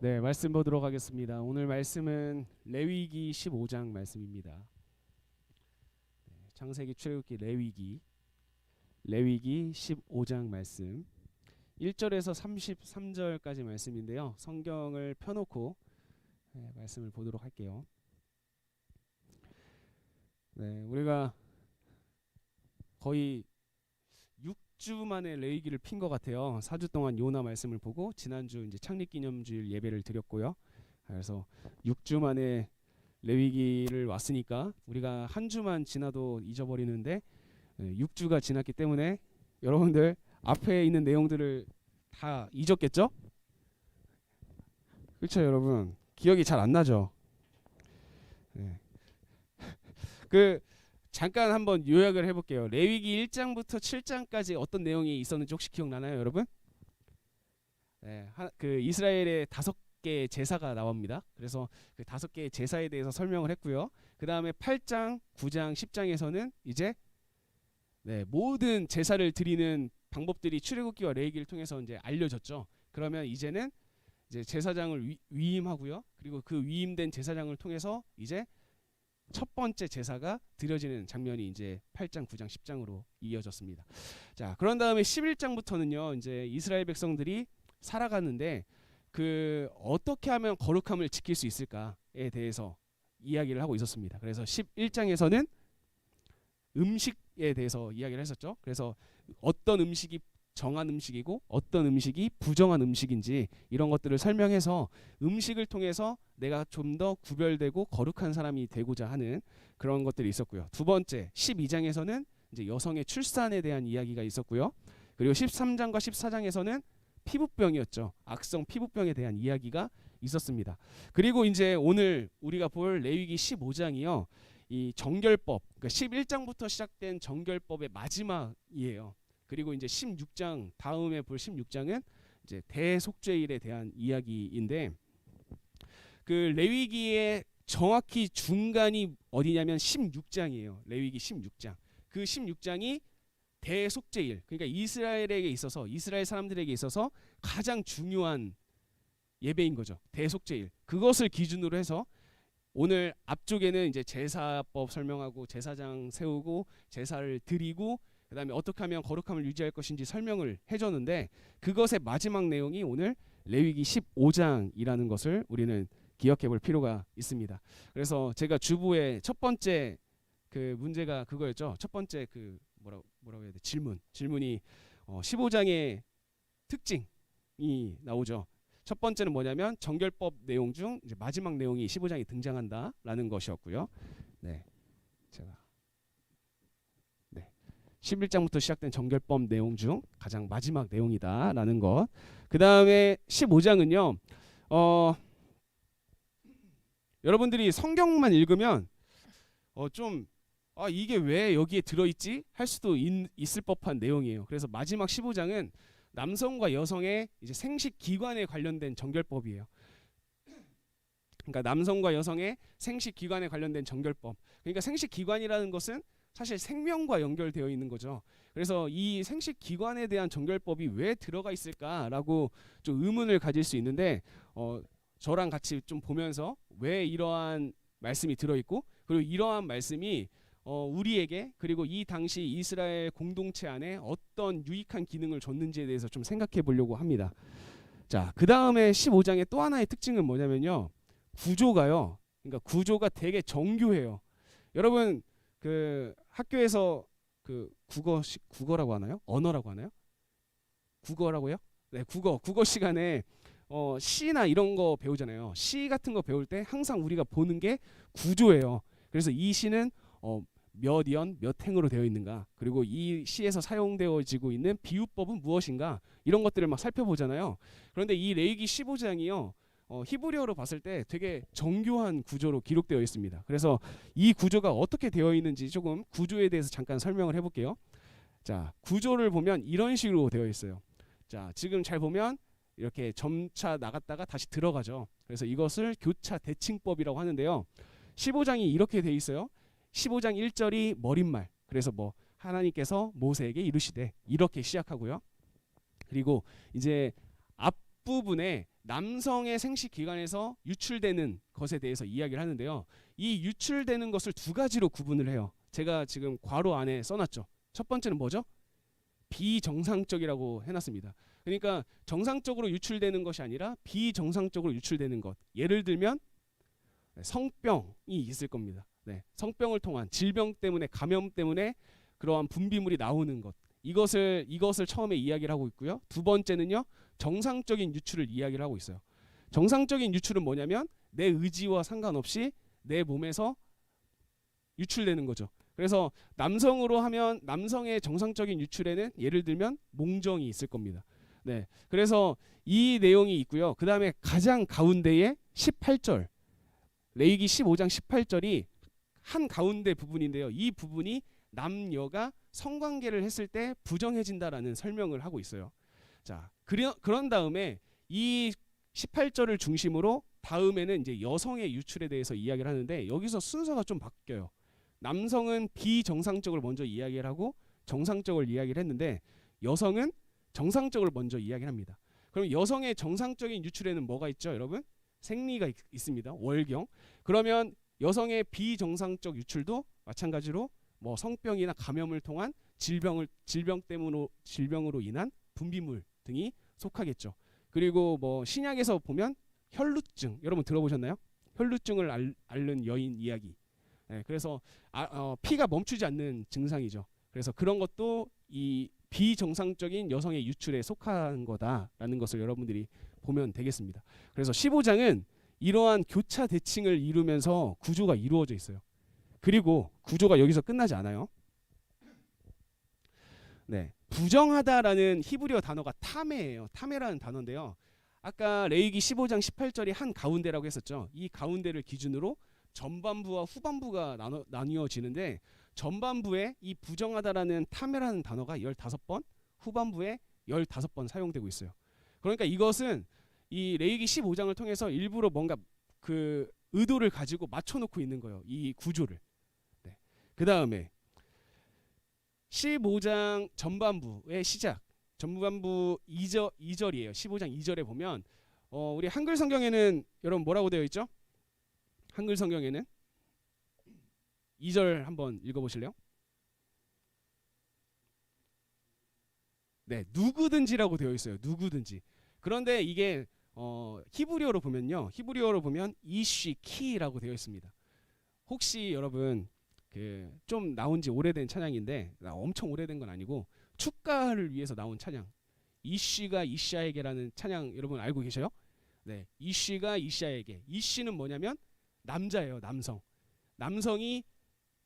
네, 말씀 보도록 하겠습니다. 오늘 말씀은 레위기 15장 말씀입니다. 창세기, 출애굽기, 레위기 15장 말씀 1절에서 33절까지 말씀인데요. 성경을 펴놓고 말씀을 보도록 할게요. 네, 우리가 거의 6주 만에 레위기를 핀 것 같아요. 4주 동안 요나 말씀을 보고 지난주 이제 창립기념주일 예배를 드렸고요. 그래서 6주 만에 레위기를 왔으니까 우리가 한 주만 지나도 잊어버리는데 6주가 지났기 때문에 여러분들 앞에 있는 내용들을 다 잊었겠죠? 그렇죠, 여러분. 기억이 잘 안 나죠? 네. 잠깐 한번 요약을 해볼게요. 레위기 1장부터 7장까지 어떤 내용이 있었는지 혹시 기억나나요, 여러분? 네, 이스라엘의 5개의 제사가 나옵니다. 그래서 그 5개의 제사에 대해서 설명을 했고요. 그 다음에 8장, 9장, 10장에서는 이제 모든 제사를 드리는 방법들이 출애굽기와 레위기를 통해서 이제 알려졌죠. 그러면 이제는 이제 제사장을 위임하고요. 그리고 그 위임된 제사장을 통해서 이제 첫 번째 제사가 드려지는 장면이 이제 8장, 9장, 10장으로 이어졌습니다. 자, 그런 다음에 11장부터는요. 이제 이스라엘 백성들이 살아가는데 어떻게 하면 거룩함을 지킬 수 있을까에 대해서 이야기를 하고 있었습니다. 그래서 11장에서는 음식에 대해서 이야기를 했었죠. 그래서 어떤 음식이 정한 음식이고 어떤 음식이 부정한 음식인지 이런 것들을 설명해서 음식을 통해서 내가 좀 더 구별되고 거룩한 사람이 되고자 하는 그런 것들이 있었고요. 두 번째 12장에서는 이제 여성의 출산에 대한 이야기가 있었고요. 그리고 13장과 14장에서는 피부병이었죠. 악성 피부병에 대한 이야기가 있었습니다. 그리고 이제 오늘 우리가 볼 레위기 15장이요. 이 정결법, 그러니까 11장부터 시작된 정결법의 마지막이에요. 그리고 이제 16장 다음에 볼 16장은 이제 대속죄일에 대한 이야기인데 그 레위기의 정확히 중간이 어디냐면 16장이에요. 레위기 16장. 그 16장이 대속죄일, 그러니까 이스라엘에게 있어서 이스라엘 사람들에게 있어서 가장 중요한 예배인 거죠. 대속죄일. 그것을 기준으로 해서 오늘 앞쪽에는 이제 제사법 설명하고 제사장 세우고 제사를 드리고 그다음에 어떻게 하면 거룩함을 유지할 것인지 설명을 해줬는데 그것의 마지막 내용이 오늘 레위기 15장이라는 것을 우리는 기억해 볼 필요가 있습니다. 그래서 제가 주부의 첫 번째 그 문제가 그거였죠. 첫 번째 그 뭐라고 해야 돼? 질문이 15장의 특징이 나오죠. 첫 번째는 뭐냐면 정결법 내용 중 이제 마지막 내용이 15장에 등장한다라는 것이었고요. 네, 제가 11장부터 시작된 정결법 내용 중 가장 마지막 내용이다라는 것. 그 다음에 15장은요. 여러분들이 성경만 읽으면 이게 왜 여기에 들어있지? 할 수도 있을 법한 내용이에요. 그래서 마지막 15장은 남성과 여성의 이제 생식 기관에 관련된 정결법이에요. 그러니까 남성과 여성의 생식 기관에 관련된 정결법. 그러니까 생식 기관이라는 것은 사실 생명과 연결되어 있는 거죠. 그래서 이 생식 기관에 대한 정결법이 왜 들어가 있을까라고 좀 의문을 가질 수 있는데 저랑 같이 좀 보면서 왜 이러한 말씀이 들어있고 그리고 이러한 말씀이 우리에게 그리고 이 당시 이스라엘 공동체 안에 어떤 유익한 기능을 줬는지에 대해서 좀 생각해 보려고 합니다. 자, 그 다음에 15장의 또 하나의 특징은 뭐냐면요. 구조가요. 그러니까 구조가 되게 정교해요. 여러분 그 학교에서 그 국어라고 하나요? 언어라고 하나요? 국어라고요? 네, 국어 시간에 시나 이런 거 배우잖아요. 시 같은 거 배울 때 항상 우리가 보는 게 구조예요. 그래서 이 시는 몇 연, 몇 행으로 되어 있는가, 그리고 이 시에서 사용되어지고 있는 비유법은 무엇인가, 이런 것들을 막 살펴보잖아요. 그런데 이 레위기 15장이요. 히브리어로 봤을 때 되게 정교한 구조로 기록되어 있습니다. 그래서 이 구조가 어떻게 되어 있는지 조금 구조에 대해서 잠깐 설명을 해볼게요. 자, 구조를 보면 이런 식으로 되어 있어요. 자, 지금 잘 보면 이렇게 점차 나갔다가 다시 들어가죠. 그래서 이것을 교차 대칭법이라고 하는데요. 15장이 이렇게 되어 있어요. 15장 1절이 머릿말. 그래서 하나님께서 모세에게 이르시되 이렇게 시작하고요. 그리고 이제 앞부분에 남성의 생식 기관에서 유출되는 것에 대해서 이야기를 하는데요. 이 유출되는 것을 두 가지로 구분을 해요. 제가 지금 괄호 안에 써놨죠. 첫 번째는 뭐죠? 비정상적이라고 해놨습니다. 그러니까 정상적으로 유출되는 것이 아니라 비정상적으로 유출되는 것. 예를 들면 성병이 있을 겁니다. 네, 성병을 통한 질병 때문에 감염 때문에 그러한 분비물이 나오는 것. 이것을 처음에 이야기를 하고 있고요. 두 번째는요. 정상적인 유출을 이야기를 하고 있어요. 정상적인 유출은 뭐냐면 내 의지와 상관없이 내 몸에서 유출되는 거죠. 그래서 남성으로 하면 남성의 정상적인 유출에는 예를 들면 몽정이 있을 겁니다. 네, 그래서 이 내용이 있고요. 그 다음에 가장 가운데에 18절 레위기 15장 18절이 한 가운데 부분인데요. 이 부분이 남녀가 성관계를 했을 때 부정해진다라는 설명을 하고 있어요. 자, 그런 다음에 이 18절을 중심으로 다음에는 이제 여성의 유출에 대해서 이야기를 하는데 여기서 순서가 좀 바뀌어요. 남성은 비정상적으로 먼저 이야기를 하고 정상적으로 이야기를 했는데 여성은 정상적으로 먼저 이야기를 합니다. 그럼 여성의 정상적인 유출에는 뭐가 있죠, 여러분? 생리가 있습니다. 월경. 그러면 여성의 비정상적 유출도 마찬가지로 뭐 성병이나 감염을 통한 질병으로 인한 분비물 등이 속하겠죠. 그리고 뭐 신약에서 보면 혈루증, 여러분 들어보셨나요? 혈루증을 앓는 여인 이야기. 네, 그래서 피가 멈추지 않는 증상이죠. 그래서 그런 것도 이 비정상적인 여성의 유출에 속한 거다라는 것을 여러분들이 보면 되겠습니다. 그래서 15장은 이러한 교차 대칭을 이루면서 구조가 이루어져 있어요. 그리고 구조가 여기서 끝나지 않아요. 네, 부정하다라는 히브리어 단어가 타메예요. 타메라는 단어인데요. 아까 레위기 15장 18절이 한 가운데라고 했었죠. 이 가운데를 기준으로 전반부와 후반부가 나뉘어지는데 전반부에 이 부정하다라는 타메라는 단어가 15번, 후반부에 15번 사용되고 있어요. 그러니까 이것은 이 레위기 15장을 통해서 일부러 뭔가 그 의도를 가지고 맞춰놓고 있는 거예요. 이 구조를. 네. 그 다음에 15장 전반부의 시작. 전반부 2절이에요. 15장 2절에 보면 우리 한글 성경에는 여러분 뭐라고 되어 있죠? 한글 성경에는 2절 한번 읽어보실래요? 네, 누구든지라고 되어 있어요. 누구든지. 그런데 이게 히브리어로 보면요. 히브리어로 보면 이쉬키라고 되어 있습니다. 혹시 여러분 좀 나온 지 오래된 찬양인데 엄청 오래된 건 아니고 축가를 위해서 나온 찬양. 이쉬가 이샤에게라는 찬양 여러분 알고 계셔요? 네, 이쉬가 이샤에게. 이쉬는 뭐냐면 남자예요. 남성. 남성이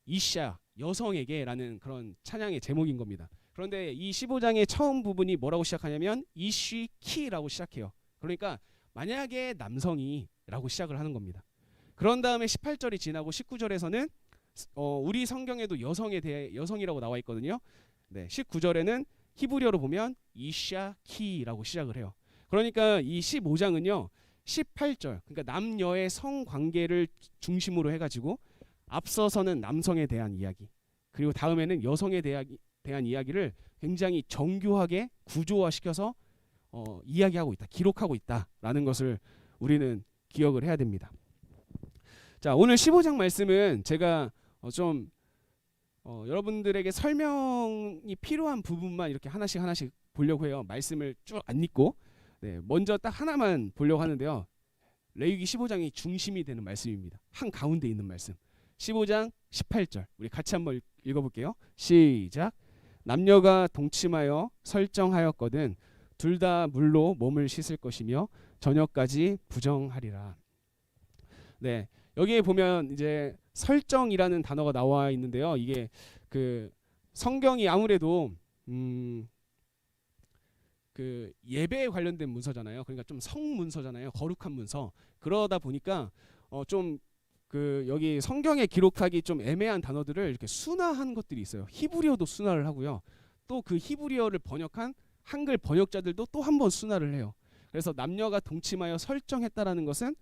이샤 여성에게라는 그런 찬양의 제목인 겁니다. 그런데 이 15장의 처음 부분이 뭐라고 시작하냐면 이쉬키라고 시작해요. 그러니까 만약에 남성이라고 시작을 하는 겁니다. 그런 다음에 18절이 지나고 19절에서는 우리 성경에도 여성에 대해 여성이라고 나와 있거든요. 네, 19절에는 히브리어로 보면 이샤키라고 시작을 해요. 그러니까 이 15장은요. 18절 그러니까 남녀의 성관계를 중심으로 해가지고 앞서서는 남성에 대한 이야기 그리고 다음에는 여성에 대한 이야기를 굉장히 정교하게 구조화시켜서 이야기하고 있다, 기록하고 있다라는 것을 우리는 기억을 해야 됩니다. 자, 오늘 15장 말씀은 제가 좀 여러분들에게 설명이 필요한 부분만 이렇게 하나씩 보려고 해요. 말씀을 쭉 안 읽고 네, 먼저 딱 하나만 보려고 하는데요. 레위기 15장이 중심이 되는 말씀입니다. 한 가운데 있는 말씀. 15장 18절 우리 같이 한번 읽어볼게요. 시작. 남녀가 동침하여 설정하였거든 둘 다 물로 몸을 씻을 것이며 저녁까지 부정하리라. 네, 여기에 보면 이제 설정이라는 단어가 나와 있는데요. 이게 그 성경이 아무래도 그 예배에 관련된 문서잖아요. 그러니까 좀 성문서잖아요. 거룩한 문서. 그러다 보니까 좀 그 여기 성경에 기록하기 좀 애매한 단어들을 이렇게 순화한 것들이 있어요. 히브리어도 순화를 하고요. 또 그 히브리어를 번역한 한글 번역자들도 또 한 번 순화를 해요. 그래서 남녀가 동침하여 설정했다라는 것은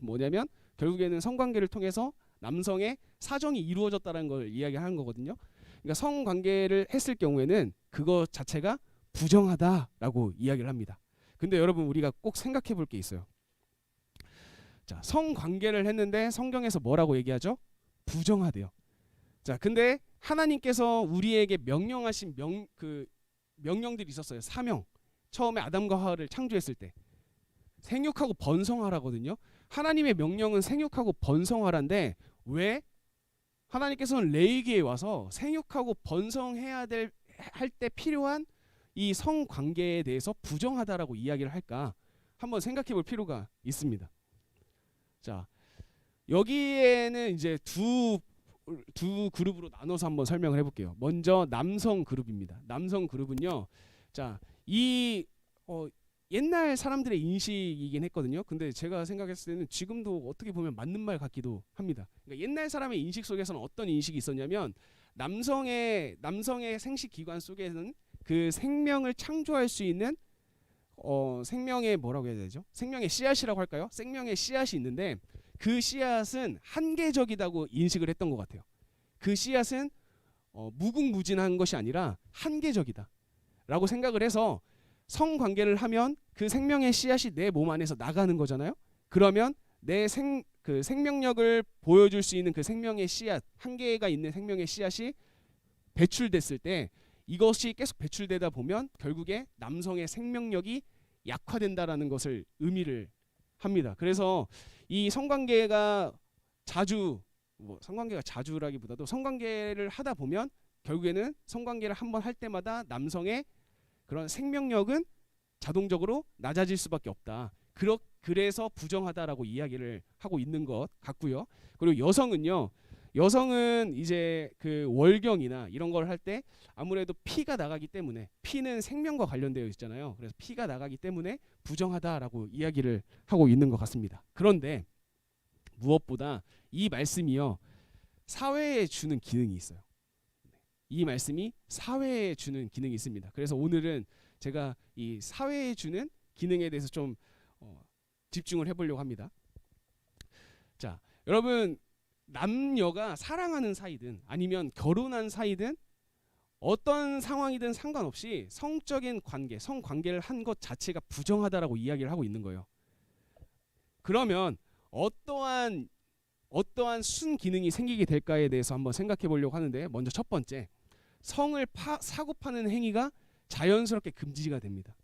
뭐냐면 결국에는 성관계를 통해서 남성의 사정이 이루어졌다는 걸 이야기하는 거거든요. 그러니까 성관계를 했을 경우에는 그거 자체가 부정하다라고 이야기를 합니다. 근데 여러분 우리가 꼭 생각해 볼 게 있어요. 자, 성관계를 했는데 성경에서 뭐라고 얘기하죠? 부정하대요. 자, 근데 하나님께서 우리에게 명령하신 명령들이 있었어요. 사명. 처음에 아담과 하와를 창조했을 때 생육하고 번성하라거든요. 하나님의 명령은 생육하고 번성하라인데 왜 하나님께서는 레위기에 와서 생육하고 번성해야 할 때 필요한 이 성관계에 대해서 부정하다라고 이야기를 할까? 한번 생각해 볼 필요가 있습니다. 자, 여기에는 이제 두 그룹으로 나눠서 한번 설명을 해볼게요. 먼저 남성 그룹입니다. 남성 그룹은요, 자, 옛날 사람들의 인식이긴 했거든요. 근데 제가 생각했을 때는 지금도 어떻게 보면 맞는 말 같기도 합니다. 그러니까 옛날 사람의 인식 속에서는 어떤 인식이 있었냐면 남성의 생식 기관 속에는 그 생명을 창조할 수 있는 생명의 뭐라고 해야 되죠? 생명의 씨앗이라고 할까요? 생명의 씨앗이 있는데 그 씨앗은 한계적이다고 인식을 했던 것 같아요. 그 씨앗은 무궁무진한 것이 아니라 한계적이다라고 생각을 해서 성관계를 하면 그 생명의 씨앗이 내 몸 안에서 나가는 거잖아요. 그러면 내 생명력을 보여줄 수 있는 그 생명의 씨앗, 한계가 있는 생명의 씨앗이 배출됐을 때 이것이 계속 배출되다 보면 결국에 남성의 생명력이 약화된다라는 것을 의미를 합니다. 그래서 이 성관계가 성관계가 자주라기보다도 성관계를 하다 보면 결국에는 성관계를 한번 할 때마다 남성의 그런 생명력은 자동적으로 낮아질 수밖에 없다. 그래서 부정하다라고 이야기를 하고 있는 것 같고요. 그리고 여성은 이제 그 월경이나 이런 걸 할 때 아무래도 피가 나가기 때문에 피는 생명과 관련되어 있잖아요. 그래서 피가 나가기 때문에 부정하다라고 이야기를 하고 있는 것 같습니다. 그런데 무엇보다 이 말씀이요, 사회에 주는 기능이 있어요. 이 말씀이 사회에 주는 기능이 있습니다. 그래서 오늘은 제가 이 사회에 주는 기능에 대해서 좀 집중을 해보려고 합니다. 자, 여러분, 남녀가 사랑하는 사이든 아니면 결혼한 사이든 어떤 상황이든 상관없이 성적인 관계, 성관계를 한 것 자체가 부정하다라고 이야기를 하고 있는 거예요. 그러면 어떠한 순 기능이 생기게 될까에 대해서 한번 생각해 보려고 하는데, 먼저 첫 번째, 성을 사고 파는 행위가 자연스럽게 금지가 됩니다.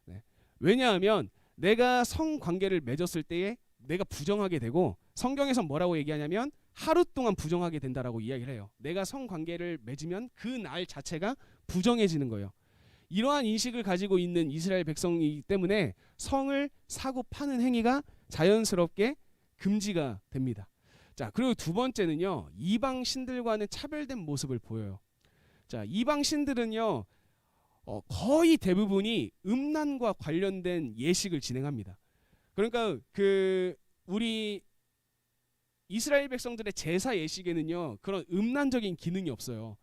네. 왜냐하면 내가 성관계를 맺었을 때에 내가 부정하게 되고, 성경에서 뭐라고 얘기하냐면 하루 동안 부정하게 된다라고 이야기를 해요. 내가 성관계를 맺으면 그 날 자체가 부정해지는 거예요. 이러한 인식을 가지고 있는 이스라엘 백성이기 때문에 성을 사고 파는 행위가 자연스럽게 금지가 됩니다. 자, 그리고 두 번째는요, 이방 신들과는 차별된 모습을 보여요. 자, 이방 신들은요, 거의 대부분이 음란과 관련된 예식을 진행합니다. 그러니까 우리 이스라엘 백성들의 제사 예식에는요, 그런 음란적인 기능이 없어요.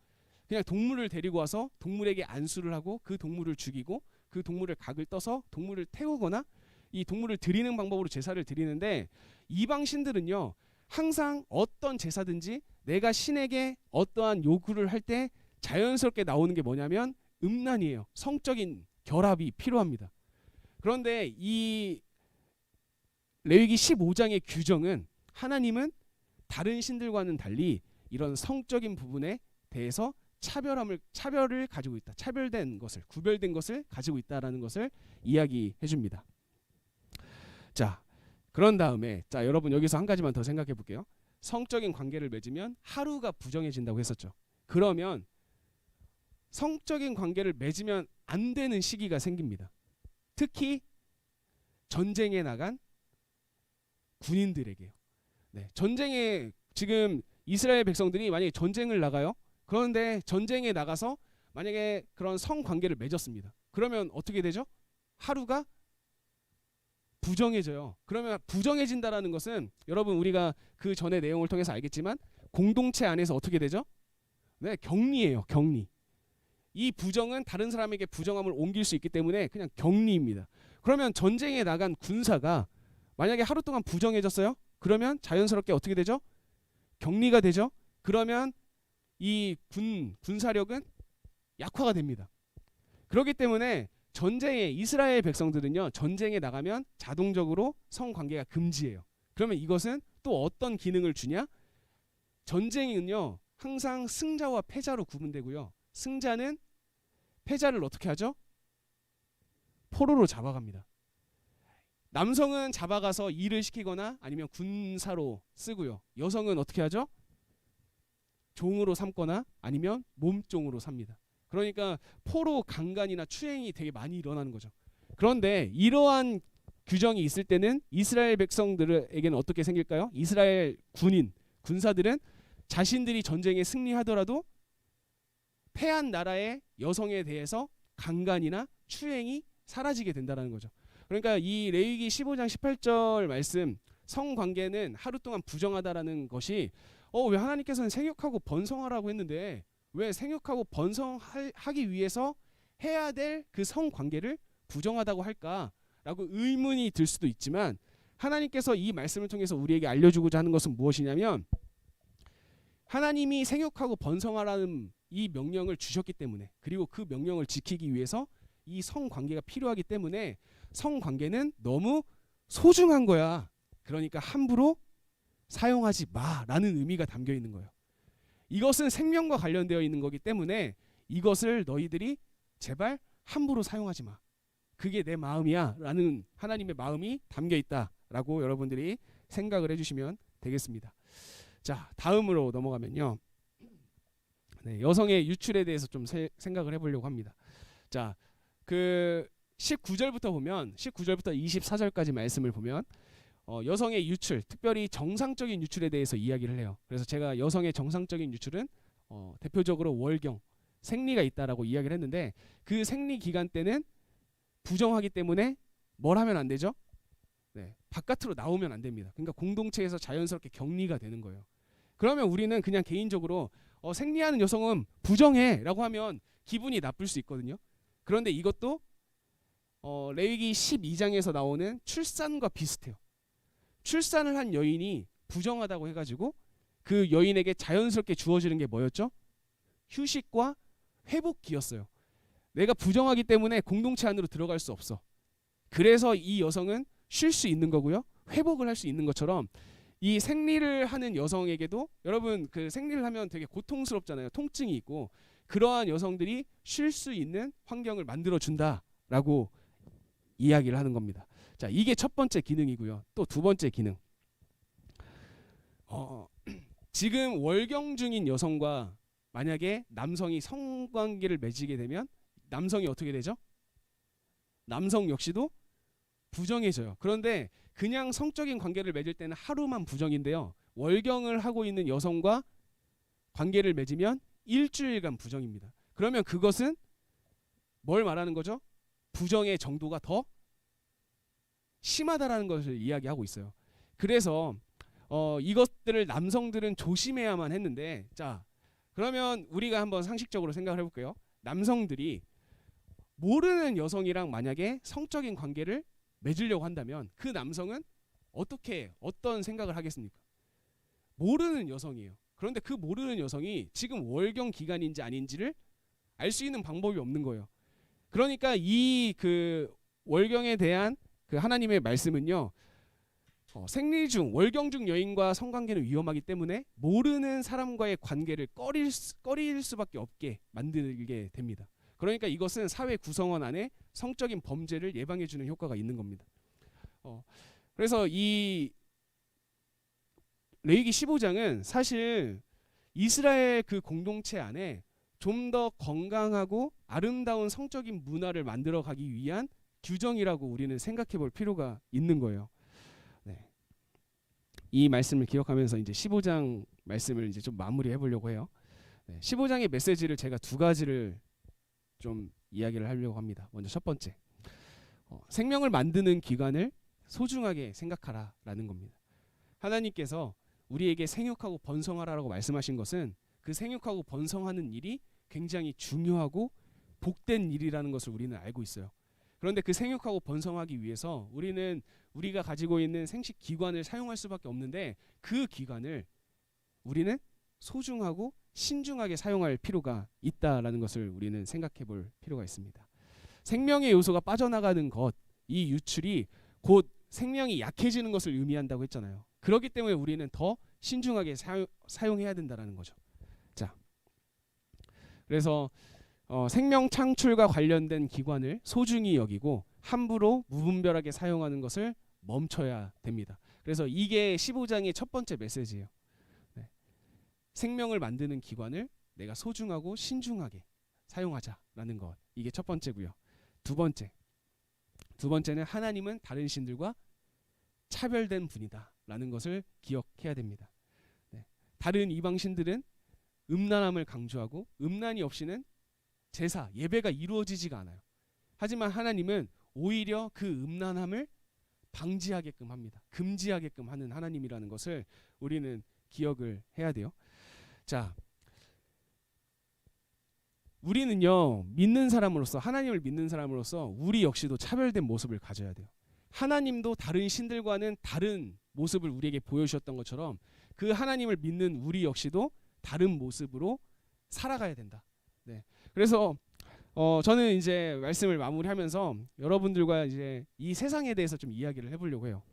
그냥 동물을 데리고 와서 동물에게 안수를 하고 그 동물을 죽이고 그 동물을 각을 떠서 동물을 태우거나 이 동물을 드리는 방법으로 제사를 드리는데, 이방 신들은요, 항상 어떤 제사든지 내가 신에게 어떠한 요구를 할 때 자연스럽게 나오는 게 뭐냐면 음란이에요. 성적인 결합이 필요합니다. 그런데 이 레위기 15장의 규정은, 하나님은 다른 신들과는 달리 이런 성적인 부분에 대해서 차별을 가지고 있다. 구별된 것을 가지고 있다라는 것을 이야기해 줍니다. 자, 그런 다음에 여러분 여기서 한 가지만 더 생각해 볼게요. 성적인 관계를 맺으면 하루가 부정해진다고 했었죠. 그러면 성적인 관계를 맺으면 안 되는 시기가 생깁니다. 특히 전쟁에 나간 군인들에게요. 네, 전쟁에 지금 이스라엘 백성들이 만약에 전쟁을 나가요. 그런데 전쟁에 나가서 만약에 그런 성관계를 맺었습니다. 그러면 어떻게 되죠? 하루가 부정해져요. 그러면 부정해진다라는 것은 여러분 우리가 그 전의 내용을 통해서 알겠지만 공동체 안에서 어떻게 되죠? 네, 격리예요. 격리. 이 부정은 다른 사람에게 부정함을 옮길 수 있기 때문에 그냥 격리입니다. 그러면 전쟁에 나간 군사가 만약에 하루 동안 부정해졌어요? 그러면 자연스럽게 어떻게 되죠? 격리가 되죠. 그러면 이 군사력은 약화가 됩니다. 그렇기 때문에 전쟁에 이스라엘 백성들은요 전쟁에 나가면 자동적으로 성관계가 금지예요. 그러면 이것은 또 어떤 기능을 주냐? 전쟁은요 항상 승자와 패자로 구분되고요. 승자는 패자를 어떻게 하죠? 포로로 잡아갑니다. 남성은 잡아가서 일을 시키거나 아니면 군사로 쓰고요. 여성은 어떻게 하죠? 종으로 삼거나 아니면 몸종으로 삽니다. 그러니까 포로 강간이나 추행이 되게 많이 일어나는 거죠. 그런데 이러한 규정이 있을 때는 이스라엘 백성들에게는 어떻게 생길까요? 이스라엘 군사들은 자신들이 전쟁에 승리하더라도 패한 나라의 여성에 대해서 강간이나 추행이 사라지게 된다는 거죠. 그러니까 이 레위기 15장 18절 말씀 성관계는 하루 동안 부정하다라는 것이 왜 하나님께서는 생육하고 번성하라고 했는데 왜 생육하고 번성하기 위해서 해야 될 그 성관계를 부정하다고 할까라고 의문이 들 수도 있지만 하나님께서 이 말씀을 통해서 우리에게 알려주고자 하는 것은 무엇이냐면 하나님이 생육하고 번성하라는 이 명령을 주셨기 때문에 그리고 그 명령을 지키기 위해서 이 성관계가 필요하기 때문에 성관계는 너무 소중한 거야. 그러니까 함부로 사용하지 마라는 의미가 담겨 있는 거예요. 이것은 생명과 관련되어 있는 거기 때문에 이것을 너희들이 제발 함부로 사용하지 마. 그게 내 마음이야 라는 하나님의 마음이 담겨 있다라고 여러분들이 생각을 해주시면 되겠습니다. 자, 다음으로 넘어가면요. 네, 여성의 유출에 대해서 좀 생각을 해보려고 합니다. 자, 그 19절부터 보면 19절부터 24절까지 말씀을 보면 여성의 유출, 특별히 정상적인 유출에 대해서 이야기를 해요. 그래서 제가 여성의 정상적인 유출은 대표적으로 월경, 생리가 있다라고 이야기를 했는데 그 생리 기간 때는 부정하기 때문에 뭘 하면 안 되죠? 네, 바깥으로 나오면 안 됩니다. 그러니까 공동체에서 자연스럽게 격리가 되는 거예요. 그러면 우리는 그냥 개인적으로 생리하는 여성은 부정해라고 하면 기분이 나쁠 수 있거든요. 그런데 이것도 레위기 12장에서 나오는 출산과 비슷해요. 출산을 한 여인이 부정하다고 해가지고 그 여인에게 자연스럽게 주어지는 게 뭐였죠? 휴식과 회복기였어요. 내가 부정하기 때문에 공동체 안으로 들어갈 수 없어. 그래서 이 여성은 쉴 수 있는 거고요. 회복을 할 수 있는 것처럼 이 생리를 하는 여성에게도 여러분 그 생리를 하면 되게 고통스럽잖아요. 통증이 있고 그러한 여성들이 쉴 수 있는 환경을 만들어 준다라고 이야기를 하는 겁니다. 자, 이게 첫 번째 기능이고요. 또 두 번째 기능. 지금 월경 중인 여성과 만약에 남성이 성관계를 맺게 되면 남성이 어떻게 되죠? 남성 역시도 부정해져요. 그런데 그냥 성적인 관계를 맺을 때는 하루만 부정인데요. 월경을 하고 있는 여성과 관계를 맺으면 일주일간 부정입니다. 그러면 그것은 뭘 말하는 거죠? 부정의 정도가 더 심하다라는 것을 이야기하고 있어요. 그래서 이것들을 남성들은 조심해야만 했는데 자, 그러면 우리가 한번 상식적으로 생각을 해볼게요. 남성들이 모르는 여성이랑 만약에 성적인 관계를 맺으려고 한다면 그 남성은 어떤 생각을 하겠습니까? 모르는 여성이에요. 그런데 그 모르는 여성이 지금 월경 기간인지 아닌지를 알 수 있는 방법이 없는 거예요. 그러니까 이 그 월경에 대한 그 하나님의 말씀은요. 생리 중 월경 중 여인과 성관계는 위험하기 때문에 모르는 사람과의 관계를 꺼릴 수밖에 없게 만들게 됩니다. 그러니까 이것은 사회 구성원 안에 성적인 범죄를 예방해 주는 효과가 있는 겁니다. 그래서 이 레위기 15장은 사실 이스라엘 그 공동체 안에 좀 더 건강하고 아름다운 성적인 문화를 만들어 가기 위한 규정이라고 우리는 생각해 볼 필요가 있는 거예요. 네. 이 말씀을 기억하면서 이제 15장 말씀을 이제 좀 마무리해 보려고 해요. 네. 15장의 메시지를 제가 두 가지를 좀 이야기를 하려고 합니다. 먼저 첫 번째, 생명을 만드는 기관을 소중하게 생각하라라는 겁니다. 하나님께서 우리에게 생육하고 번성하라고 말씀하신 것은 그 생육하고 번성하는 일이 굉장히 중요하고 복된 일이라는 것을 우리는 알고 있어요. 그런데 그 생육하고 번성하기 위해서 우리는 우리가 가지고 있는 생식 기관을 사용할 수밖에 없는데 그 기관을 우리는 소중하고 신중하게 사용할 필요가 있다라는 것을 우리는 생각해 볼 필요가 있습니다. 생명의 요소가 빠져나가는 것, 이 유출이 곧 생명이 약해지는 것을 의미한다고 했잖아요. 그렇기 때문에 우리는 더 신중하게 사용해야 된다는 거죠. 자, 그래서 생명 창출과 관련된 기관을 소중히 여기고 함부로 무분별하게 사용하는 것을 멈춰야 됩니다. 그래서 이게 15장의 첫 번째 메시지예요. 네. 생명을 만드는 기관을 내가 소중하고 신중하게 사용하자라는 것. 이게 첫 번째고요. 두 번째는 하나님은 다른 신들과 차별된 분이다라는 것을 기억해야 됩니다. 네. 다른 이방 신들은 음란함을 강조하고 음란이 없이는 제사, 예배가 이루어지지가 않아요. 하지만 하나님은 오히려 그 음란함을 방지하게끔 합니다. 금지하게끔 하는 하나님이라는 것을 우리는 기억을 해야 돼요. 자, 우리는요, 믿는 사람으로서, 하나님을 믿는 사람으로서 우리 역시도 차별된 모습을 가져야 돼요. 하나님도 다른 신들과는 다른 모습을 우리에게 보여주셨던 것처럼 그 하나님을 믿는 우리 역시도 다른 모습으로 살아가야 된다. 네. 그래서 저는 이제 말씀을 마무리하면서 여러분들과 이제 이 세상에 대해서 좀 이야기를 해보려고 해요.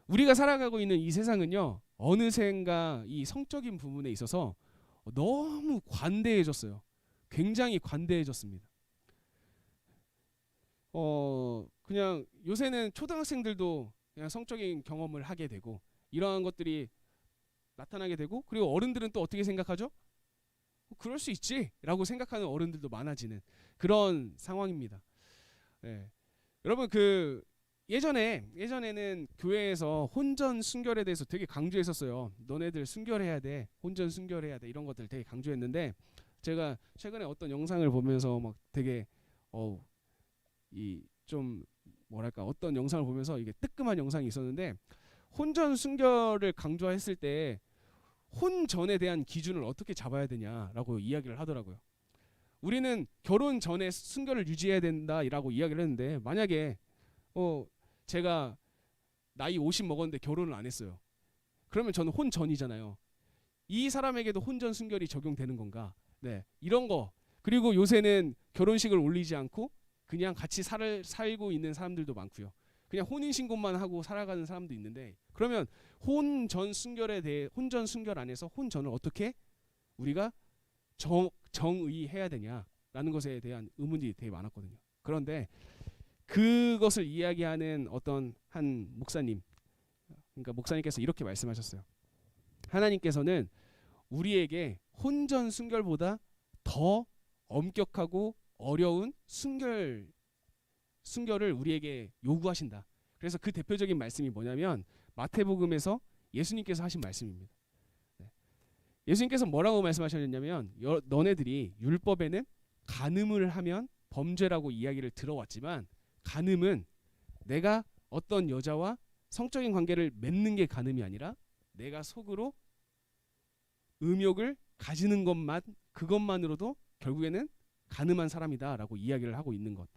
우리가 살아가고 있는 이 세상은요, 어느샌가 이 성적인 부분에 있어서 너무 관대해졌어요. 굉장히 관대해졌습니다. 그냥 요새는 초등학생들도 그냥 성적인 경험을 하게 되고 이러한 것들이 나타나게 되고, 그리고 어른들은 또 어떻게 생각하죠? 그럴 수 있지 라고 생각하는 어른들도 많아지는 그런 상황입니다. 네. 여러분, 예전에는 교회에서 혼전 순결에 대해서 되게 강조했었어요. 너네들 순결해야 돼, 혼전 순결해야 돼, 이런 것들 되게 강조했는데, 제가 최근에 어떤 영상을 보면서 막 되게 좀 뭐랄까, 어떤 영상을 보면서 이게 뜨끔한 영상이 있었는데, 혼전 순결을 강조했을 때 혼전에 대한 기준을 어떻게 잡아야 되냐라고 이야기를 하더라고요. 우리는 결혼 전에 순결을 유지해야 된다라고 이야기를 했는데, 만약에 제가 나이 50 먹었는데 결혼을 안 했어요. 그러면 저는 혼전이잖아요. 이 사람에게도 혼전 순결이 적용되는 건가? 네, 이런 거. 그리고 요새는 결혼식을 올리지 않고 그냥 같이 살고 있는 사람들도 많고요. 그냥 혼인신고만 하고 살아가는 사람도 있는데, 그러면 혼전 순결 안에서 혼전을 어떻게 우리가 정의해야 되냐라는 것에 대한 의문이 되게 많았거든요. 그런데 그것을 이야기하는 어떤 한 목사님, 그러니까 목사님께서 이렇게 말씀하셨어요. 하나님께서는 우리에게 혼전 순결보다 더 엄격하고 어려운 순결을 우리에게 요구하신다. 그래서 그 대표적인 말씀이 뭐냐면 마태복음에서 예수님께서 하신 말씀입니다. 네. 예수님께서 뭐라고 말씀하셨냐면, 너네들이 율법에는 간음을 하면 범죄라고 이야기를 들어왔지만, 간음은 내가 어떤 여자와 성적인 관계를 맺는 게 간음이 아니라 내가 속으로 음욕을 가지는 그것만으로도 결국에는 간음한 사람이다라고 이야기를 하고 있는 것.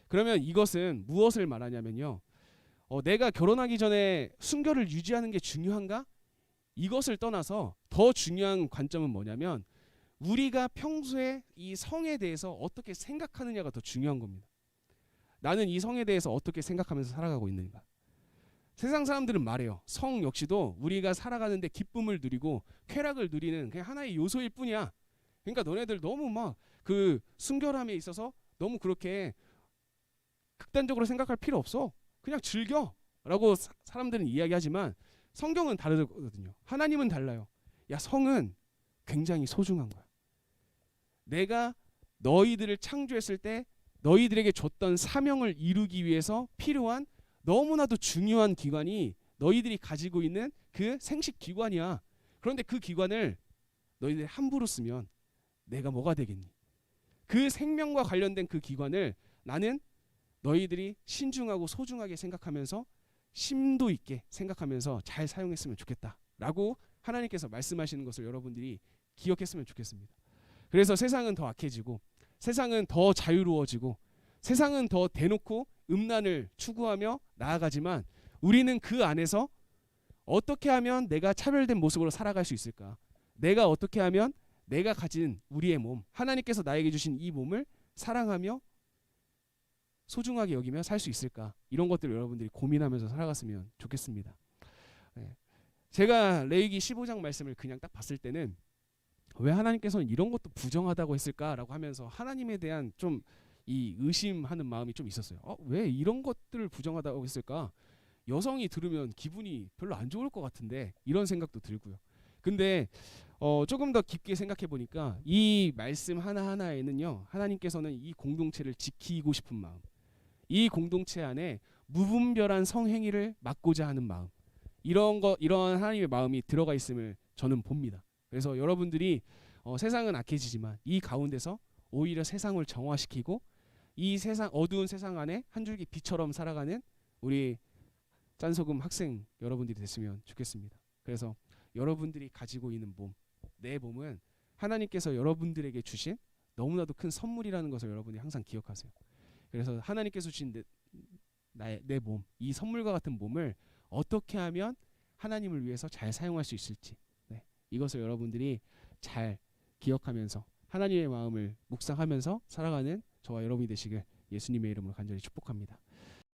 그러면 이것은 무엇을 말하냐면요, 내가 결혼하기 전에 순결을 유지하는 게 중요한가? 이것을 떠나서 더 중요한 관점은 뭐냐면, 우리가 평소에 이 성에 대해서 어떻게 생각하느냐가 더 중요한 겁니다. 나는 이 성에 대해서 어떻게 생각하면서 살아가고 있는가? 세상 사람들은 말해요. 성 역시도 우리가 살아가는데 기쁨을 누리고 쾌락을 누리는 그냥 하나의 요소일 뿐이야. 그러니까 너네들 너무 막 그 순결함에 있어서 너무 그렇게 극단적으로 생각할 필요 없어. 그냥 즐겨라고 사람들은 이야기하지만 성경은 다르거든요. 하나님은 달라요. 야, 성은 굉장히 소중한 거야. 내가 너희들을 창조했을 때 너희들에게 줬던 사명을 이루기 위해서 필요한 너무나도 중요한 기관이 너희들이 가지고 있는 그 생식 기관이야. 그런데 그 기관을 너희들이 함부로 쓰면 내가 뭐가 되겠니? 그 생명과 관련된 그 기관을 나는 너희들이 신중하고 소중하게 생각하면서 심도 있게 생각하면서 잘 사용했으면 좋겠다라고 하나님께서 말씀하시는 것을 여러분들이 기억했으면 좋겠습니다. 그래서 세상은 더 악해지고, 세상은 더 자유로워지고, 세상은 더 대놓고 음란을 추구하며 나아가지만, 우리는 그 안에서 어떻게 하면 내가 차별된 모습으로 살아갈 수 있을까? 내가 어떻게 하면 내가 가진 우리의 몸, 하나님께서 나에게 주신 이 몸을 사랑하며 소중하게 여기며 살 수 있을까? 이런 것들을 여러분들이 고민하면서 살아갔으면 좋겠습니다. 네. 제가 레위기 15장 말씀을 그냥 딱 봤을 때는 왜 하나님께서는 이런 것도 부정하다고 했을까라고 하면서 하나님에 대한 좀 이 의심하는 마음이 좀 있었어요. 왜 이런 것들을 부정하다고 했을까? 여성이 들으면 기분이 별로 안 좋을 것 같은데 이런 생각도 들고요. 근데 조금 더 깊게 생각해 보니까 이 말씀 하나하나에는요, 하나님께서는 이 공동체를 지키고 싶은 마음, 이 공동체 안에 무분별한 성행위를 막고자 하는 마음, 이런 하나님의 마음이 들어가 있음을 저는 봅니다. 그래서 여러분들이 세상은 악해지지만 이 가운데서 오히려 세상을 정화시키고 이 세상, 어두운 세상 안에 한 줄기 빛처럼 살아가는 우리 짠소금 학생 여러분들이 됐으면 좋겠습니다. 그래서 여러분들이 가지고 있는 몸, 내 몸은 하나님께서 여러분들에게 주신 너무나도 큰 선물이라는 것을 여러분이 항상 기억하세요. 그래서 하나님께서 주신 내 몸, 이 선물과 같은 몸을 어떻게 하면 하나님을 위해서 잘 사용할 수 있을지, 네, 이것을 여러분들이 잘 기억하면서 하나님의 마음을 묵상하면서 살아가는 저와 여러분이 되시길 예수님의 이름으로 간절히 축복합니다.